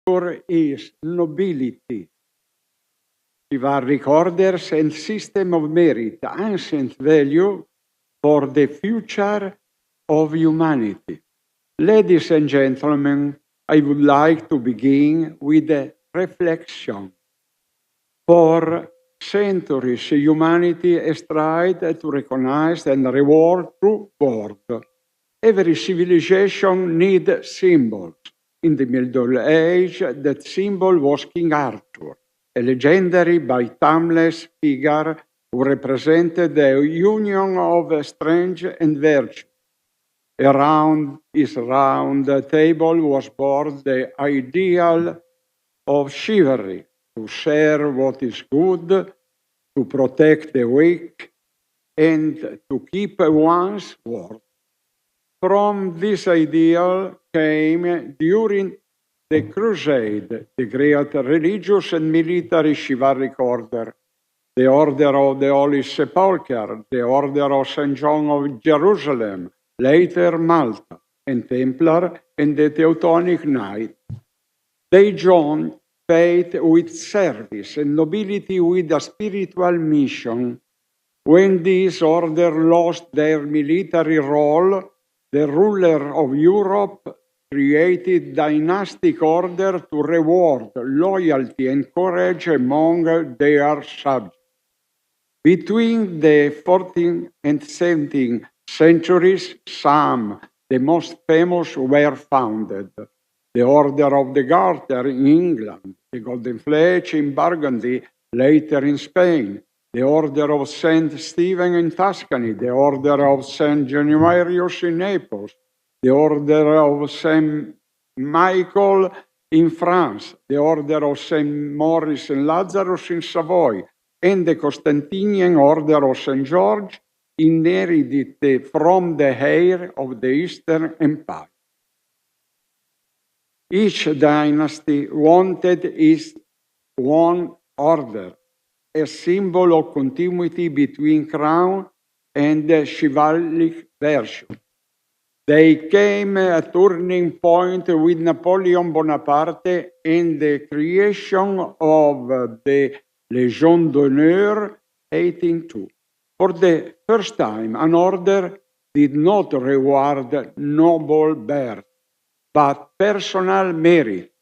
culture is nobility. Chivalric orders and system of merit, ancient value for the future of humanity. Ladies and gentlemen, I would like to begin with a reflection. For centuries, humanity has tried to recognize and reward true worth. Every civilization needs symbols. In the Middle Age, that symbol was King Arthur, a legendary but timeless figure who represented the union of strength and virtue. Around his round table was born the ideal of chivalry, to share what is good, to protect the weak, and to keep one's word. From this ideal came, during the Crusade, the great religious and military chivalric order, the Order of the Holy Sepulchre, the Order of St. John of Jerusalem, later Malta, and Templar, and the Teutonic Knight. They joined faith with service and nobility with a spiritual mission. When these orders lost their military role, the ruler of Europe created dynastic order to reward loyalty and courage among their subjects. Between the 14th and 17th centuries, some, the most famous, were founded. The Order of the Garter in England, the Golden Fleece in Burgundy, later in Spain, the Order of St. Stephen in Tuscany, the Order of St. Genuarius in Naples, the Order of St. Michael in France, the Order of St. Maurice and Lazarus in Savoy, and the Constantinian Order of St. George, inherited from the heir of the Eastern Empire. Each dynasty wanted its own order, a symbol of continuity between crown and chivalric virtue. They came a turning point with Napoleon Bonaparte and the creation of the Légion d'honneur 1802. For the first time, an order did not reward noble birth, but personal merit.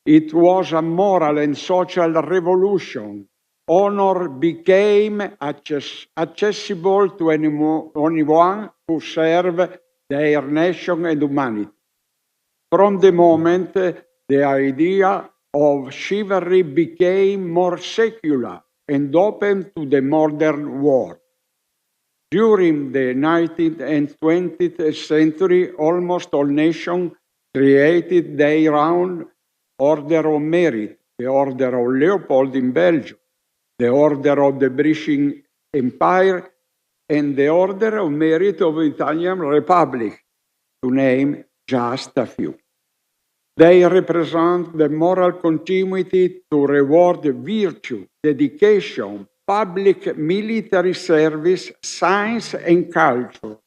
It was a moral and social revolution. Honor became accessible to anyone who served their nation and humanity. From the moment the idea of chivalry became more secular and open to the modern world. During the 19th and 20th century, almost all nations created their own order of merit, the Order of Leopold in Belgium, the Order of the British Empire, and the Order of Merit of the Italian Republic, to name just a few. They represent the moral continuity to reward virtue, dedication, public military service, science, and culture.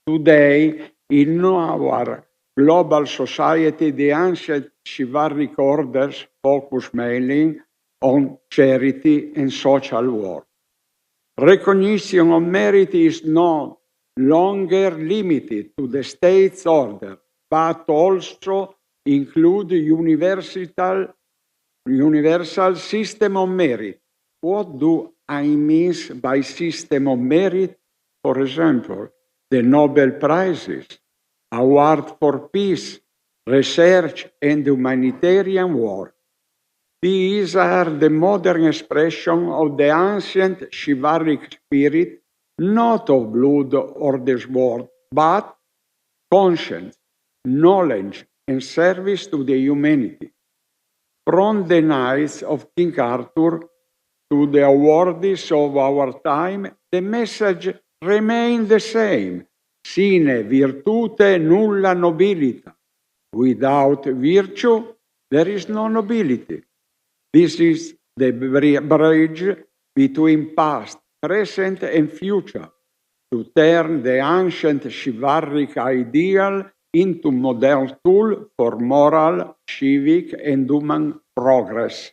Today, in our global society, the ancient chivalric orders focus mainly on charity and social work. Recognition of merit is no longer limited to the state's order, but also include universal system of merit. What do I mean by system of merit? For example, the Nobel Prizes, award for peace, research, and humanitarian work. These are the modern expression of the ancient chivalric spirit, not of blood or the sword, but conscience, knowledge, and service to the humanity. From the knights of King Arthur to the awardees of our time, the message remains the same. Sine virtute nulla nobilita. Without virtue, there is no nobility. This is the bridge between past, present, and future, to turn the ancient chivalric ideal into modern tool for moral, civic, and human progress.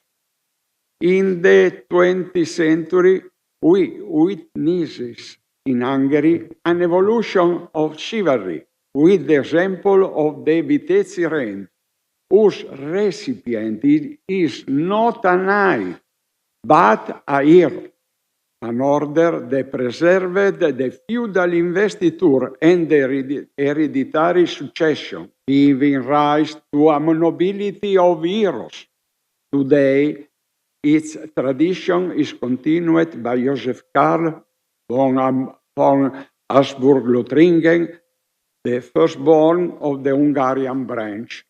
In the 20th century, we witnesses in Hungary an evolution of chivalry with the example of the Vitezzi Rend, whose recipient is not a knight, but a hero, an order that preserved the feudal investiture and the hereditary succession, giving rise to a nobility of heroes. Today, its tradition is continued by Joseph Karl von Habsburg-Lothringen, the firstborn of the Hungarian branch.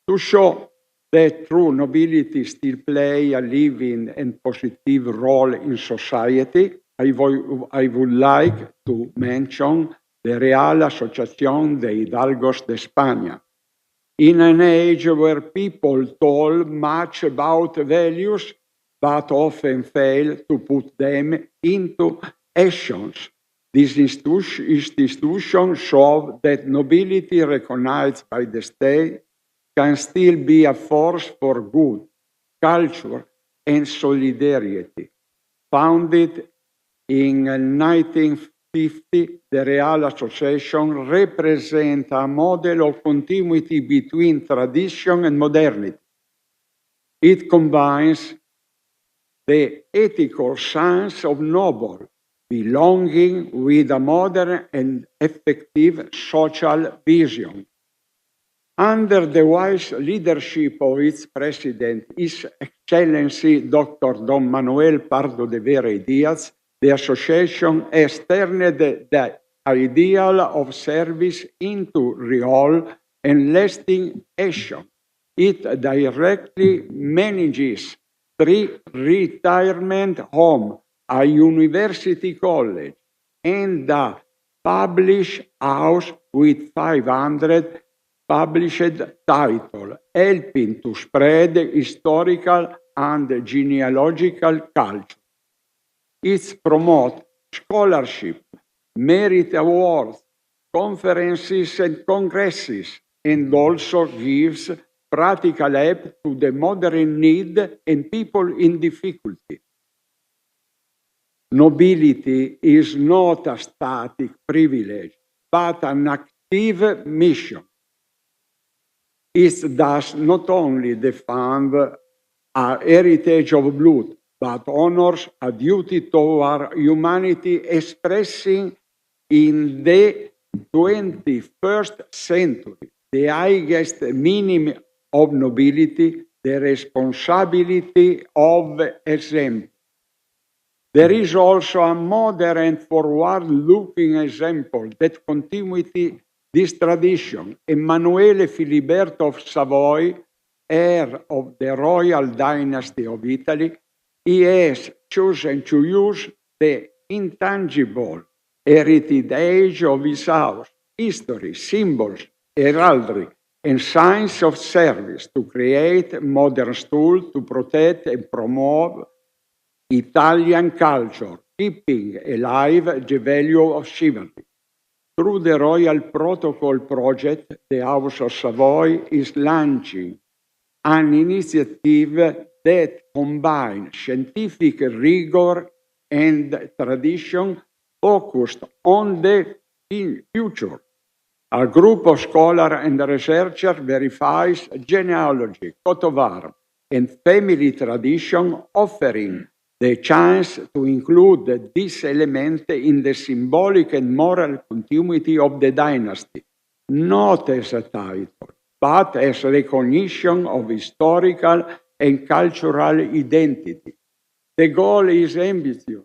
To show that true nobility still play a living and positive role in society, I would like to mention the Real Asociación de Hidalgos de España. In an age where people talk much about values, but often fail to put them into actions, this institution shows that nobility recognized by the state can still be a force for good, culture, and solidarity. Founded in 1950, the Real Association represents a model of continuity between tradition and modernity. It combines the ethical sense of noble belonging with a modern and effective social vision. Under the wise leadership of its president, His Excellency Dr. Don Manuel Pardo de Vera y Diaz, the association has turned the ideal of service into real and lasting action. It directly manages 3 retirement homes, a university college, and a published house with 500 published titles, helping to spread historical and genealogical culture. It promotes scholarship, merit awards, conferences and congresses, and also gives practical help to the modern need and people in difficulty. Nobility is not a static privilege, but an active mission. It does not only defend a heritage of blood, but honors a duty toward humanity, expressing in the 21st century the highest minimum of nobility, the responsibility of example. There is also a modern and forward-looking example that continues this tradition. Emanuele Filiberto of Savoy, heir of the royal dynasty of Italy, he has chosen to use the intangible heritage of his house, history, symbols, heraldry, and signs of service to create modern tools to protect and promote Italian culture, keeping alive the value of chivalry. Through the Royal Protocol Project, the House of Savoy is launching an initiative that combines scientific rigor and tradition focused on the future. A group of scholars and researchers verifies genealogy, coat of arms, and family tradition, offering the chance to include this element in the symbolic and moral continuity of the dynasty, not as a title, but as recognition of historical and cultural identity. The goal is ambitious,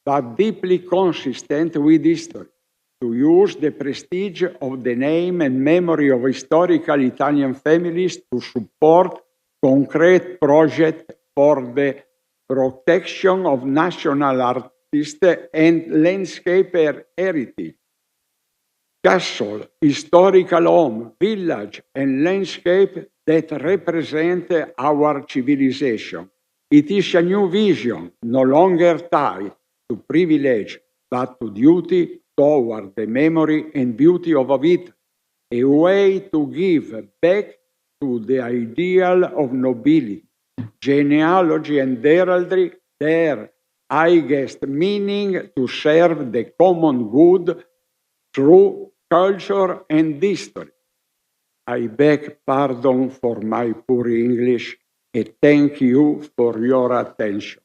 but deeply consistent with history, to use the prestige of the name and memory of historical Italian families to support concrete projects for the protection of national artists and landscape heritage. Castle, historical home, village, and landscape that represent our civilization. It is a new vision, no longer tied to privilege, but to duty toward the memory and beauty of Italy. a way to give back to the ideal of nobility, genealogy and heraldry, their highest meaning to serve the common good through culture and history. I beg pardon for my poor English and thank you for your attention.